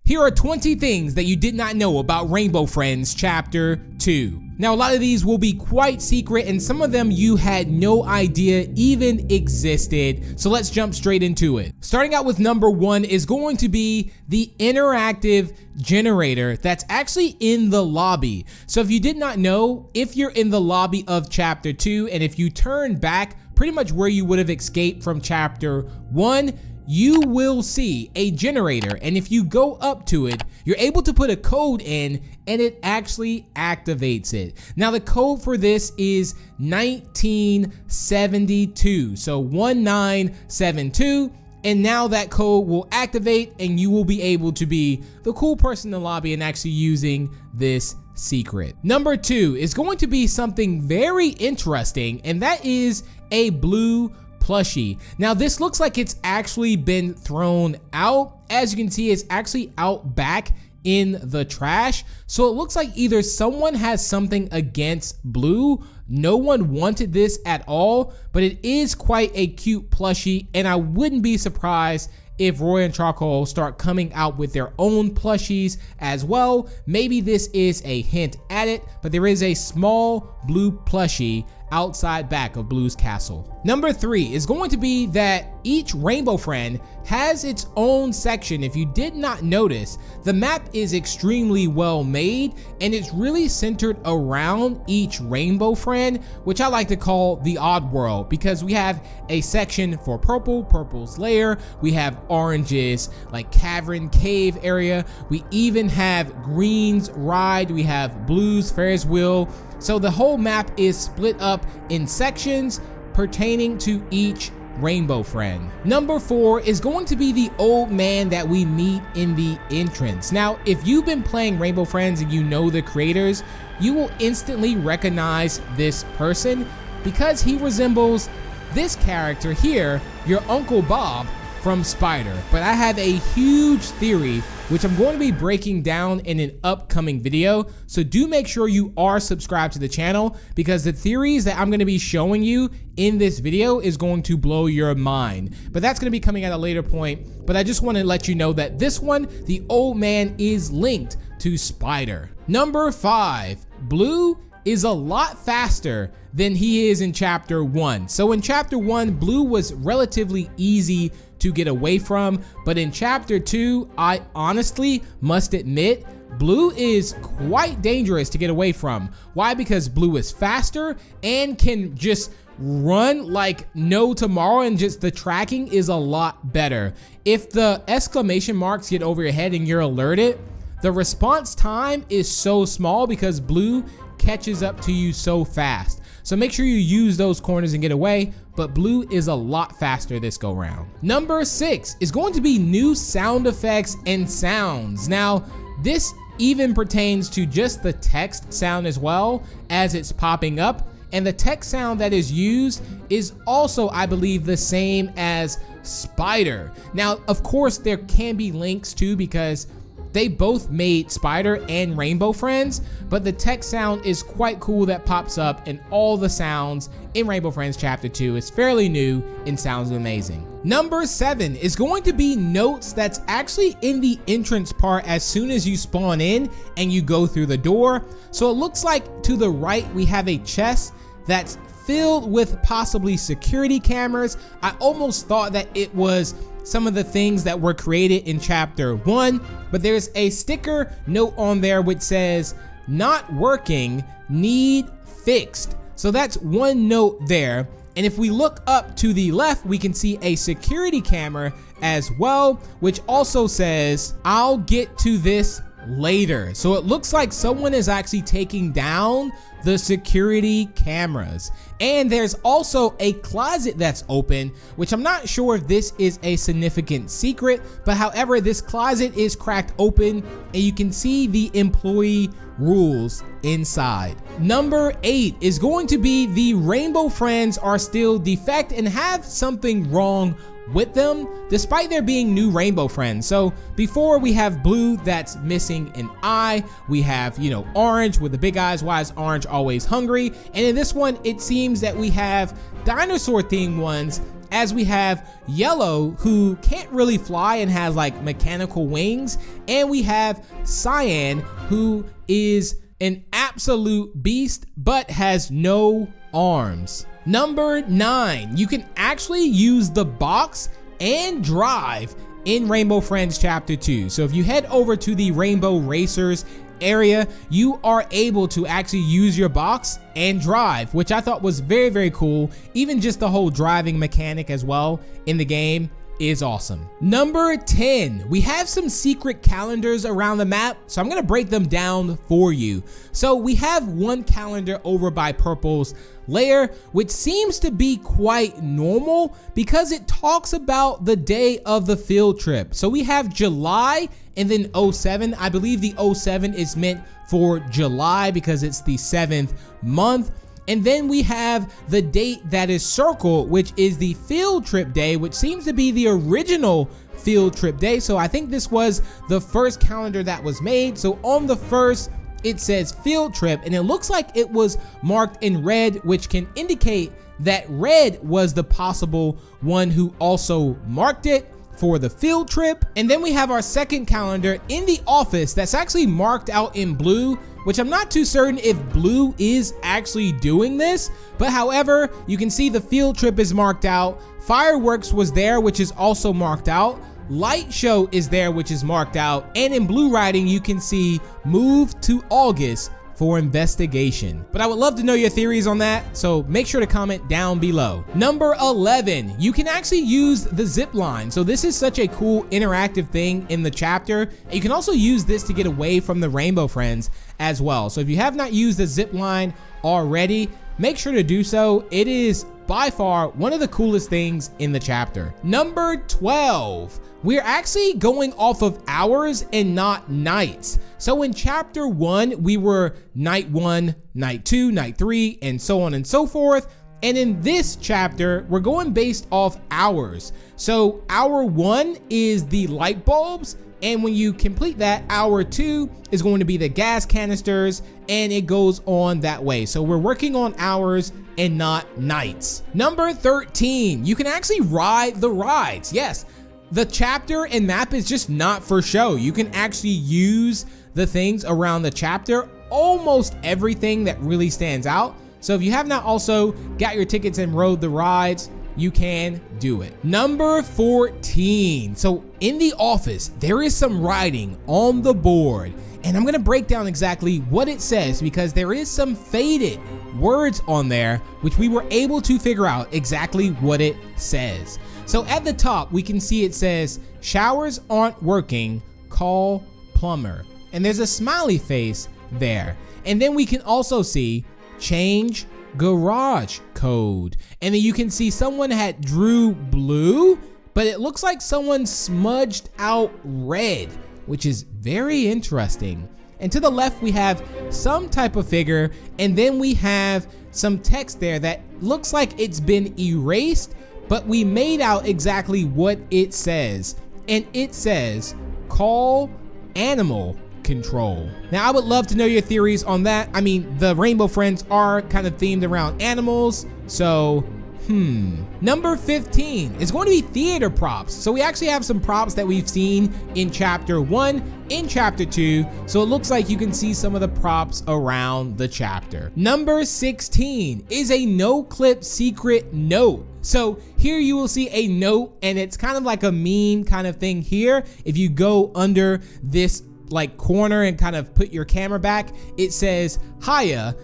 Here are 20 things that you did not know about Rainbow Friends Chapter 2. Now, a lot of these will be quite secret, and some of them you had no idea even existed, so let's jump straight into it. Starting out with number 1 is going to be the interactive generator that's actually in the lobby. So if you did not know, if you're in the lobby of Chapter 2, and if you turn back pretty much where you would have escaped from Chapter 1, you will see a generator, and if you go up to it, you're able to put a code in and it actually activates it. Now the code for this is 1972, so 1972, and now that code will activate and you will be able to be the cool person in the lobby and actually using this secret. Number 2 is going to be something very interesting, and that is a blue plushie. Now this looks like it's actually been thrown out. As you can see, it's actually out back in the trash. So it looks like either someone has something against blue, no one wanted this at all, but it is quite a cute plushie, and I wouldn't be surprised if Roy and Charcoal start coming out with their own plushies as well. Maybe this is a hint at it, but there is a small blue plushie outside back of Blue's castle. Number 3 is going to be that each Rainbow Friend has its own section. If you did not notice, the map is extremely well made, and it's really centered around each Rainbow Friend, which I like to call the odd world, because we have a section for purple, purple's lair, we have orange's like cavern cave area, we even have green's ride, we have blue's Ferris wheel. So the whole map is split up in sections pertaining to each Rainbow Friend. Number 4 is going to be the old man that we meet in the entrance. Now, if you've been playing Rainbow Friends and you know the creators, you will instantly recognize this person because he resembles this character here, your Uncle Bob from Spider. But I have a huge theory which I'm going to be breaking down in an upcoming video, so do make sure you are subscribed to the channel, because the theories that I'm going to be showing you in this video is going to blow your mind. But that's going to be coming at a later point, but I just want to let you know that this one, the old man, is linked to Spider. Number 5, Blue is a lot faster than he is in Chapter 1. So in Chapter 1, Blue was relatively easy to get away from, but in Chapter 2, I honestly must admit, Blue is quite dangerous to get away from. Why? Because Blue is faster and can just run like no tomorrow, and just the tracking is a lot better. If the exclamation marks get over your head and you're alerted, the response time is so small because Blue catches up to you so fast. So make sure you use those corners and get away, but Blue is a lot faster this go round. Number 6 is going to be new sound effects and sounds. Now, this even pertains to just the text sound as well as it's popping up, and the text sound that is used is also, I believe, the same as Spider. Now, of course, there can be links too, because they both made Spider and Rainbow Friends, but the text sound is quite cool that pops up, and all the sounds in Rainbow Friends Chapter 2 is fairly new and sounds amazing. Number 7 is going to be notes that's actually in the entrance part as soon as you spawn in and you go through the door. So it looks like to the right we have a chest that's filled with possibly security cameras. I almost thought that it was some of the things that were created in Chapter 1, but there's a sticker note on there which says, "Not working, need fixed." So that's one note there. And if we look up to the left, we can see a security camera as well, which also says, "I'll get to this later." So it looks like someone is actually taking down the security cameras. And there's also a closet that's open, which I'm not sure if this is a significant secret, but however, this closet is cracked open and you can see the employee rules inside. Number 8 is going to be the Rainbow Friends are still defect and have something wrong with them, despite there being new Rainbow Friends. So before we have Blue that's missing an eye, we have, you know, Orange with the big eyes. Why is Orange always hungry? And in this one, it seems that we have dinosaur themed ones as we have Yellow, who can't really fly and has like mechanical wings, and we have Cyan, who is an absolute beast but has no arms. Number 9, you can actually use the box and drive in Rainbow Friends Chapter 2. So if you head over to the Rainbow Racers area, you are able to actually use your box and drive, which I thought was very, very cool. Even just the whole driving mechanic as well in the game is awesome. Number 10, we have some secret calendars around the map, so I'm gonna break them down for you. So we have one calendar over by Purple's lair, which seems to be quite normal because it talks about the day of the field trip. So we have July and then 07. I believe the 07 is meant for July because it's the 7th month. And then we have the date that is circled, which is the field trip day, which seems to be the original field trip day. So I think this was the first calendar that was made. So on the first, it says field trip, and it looks like it was marked in red, which can indicate that red was the possible one who also marked it for the field trip. And then we have our second calendar in the office that's actually marked out in blue, which I'm not too certain if blue is actually doing this, but however, you can see the field trip is marked out. Fireworks was there, which is also marked out. Light show is there, which is marked out. And in blue writing, you can see move to August for investigation. But I would love to know your theories on that, so make sure to comment down below. Number 11, you can actually use the zip line. So this is such a cool interactive thing in the chapter. And you can also use this to get away from the Rainbow Friends as well. So if you have not used the zip line already, make sure to do so. It is by far one of the coolest things in the chapter. Number 12, we're actually going off of hours and not nights. So in chapter 1, we were night 1, night 2, night 3, and so on and so forth. And in this chapter, we're going based off hours. So hour 1 is the light bulbs, and when you complete that, hour 2 is going to be the gas canisters, and it goes on that way. So we're working on hours and not nights. Number 13, you can actually ride the rides. Yes, the chapter and map is just not for show. You can actually use the things around the chapter, almost everything that really stands out. So if you have not also got your tickets and rode the rides, you can do it. Number 14, so in the office, there is some writing on the board, and I'm gonna break down exactly what it says because there is some faded words on there, which we were able to figure out exactly what it says. So at the top, we can see it says, showers aren't working, call plumber. And there's a smiley face there. And then we can also see change garage code. And then you can see someone had drew blue, but it looks like someone smudged out red, which is very interesting. And to the left, we have some type of figure, and then we have some text there that looks like it's been erased, but we made out exactly what it says. And it says, call animal control. Now, I would love to know your theories on that. I mean, the Rainbow Friends are kind of themed around animals, so Number 15 is going to be theater props. So we actually have some props that we've seen in chapter 1, in chapter 2. So it looks like you can see some of the props around the chapter. Number 16 is a no clip secret note. So here you will see a note, and it's kind of like a meme kind of thing here. If you go under this like corner and kind of put your camera back, it says, hiya.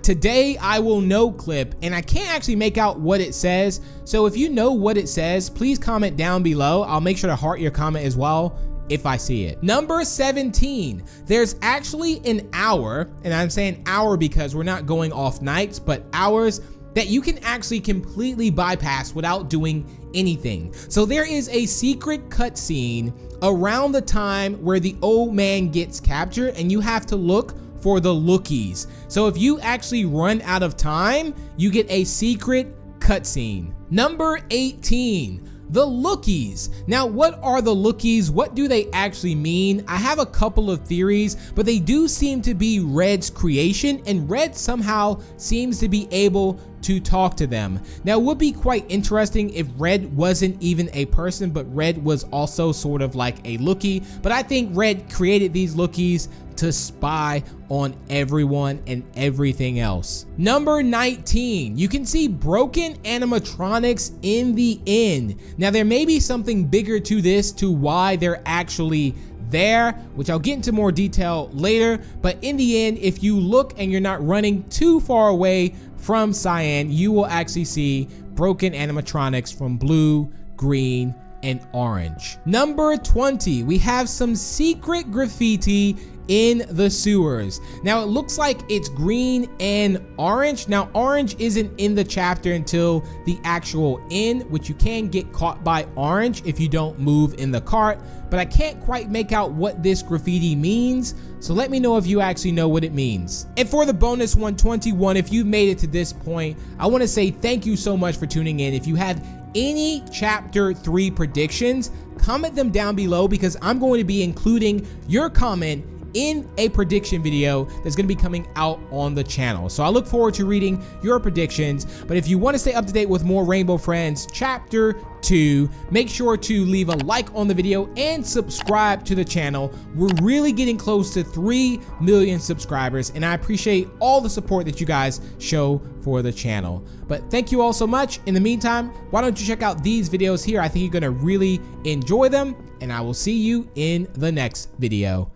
Today I will no clip, and I can't actually make out what it says. So if you know what it says, please comment down below. I'll make sure to heart your comment as well if I see it. Number 17, there's actually an hour, and I'm saying hour because we're not going off nights, but hours that you can actually completely bypass without doing anything. So there is a secret cutscene around the time where the old man gets captured, and you have to look for the lookies. So if you actually run out of time, you get a secret cutscene. Number 18, the lookies. Now, what are the lookies? What do they actually mean? I have a couple of theories, but they do seem to be Red's creation, and Red somehow seems to be able to talk to them. Now, it would be quite interesting if Red wasn't even a person, but Red was also sort of like a lookie. But I think Red created these lookies to spy on everyone and everything else. Number 19, you can see broken animatronics in the end. Now, there may be something bigger to this, to why they're actually there, which I'll get into more detail later. But in the end, if you look and you're not running too far away from Cyan, you will actually see broken animatronics from blue, green, and orange. Number 20, we have some secret graffiti in the sewers. Now, it looks like it's green and orange. Now, orange isn't in the chapter until the actual end, which you can get caught by orange if you don't move in the cart, but I can't quite make out what this graffiti means, so let me know if you actually know what it means. And for the bonus 121, if you've made it to this point, I want to say thank you so much for tuning in. If you have any chapter 3 predictions, comment them down below, because I'm going to be including your comment in a prediction video that's going to be coming out on the channel. So I look forward to reading your predictions. But if you want to stay up to date with more Rainbow Friends Chapter 2, make sure to leave a like on the video and subscribe to the channel. We're really getting close to 3 million subscribers, and I appreciate all the support that you guys show for the channel. But thank you all so much. In the meantime, why don't you check out these videos here? I think you're going to really enjoy them, and I will see you in the next video.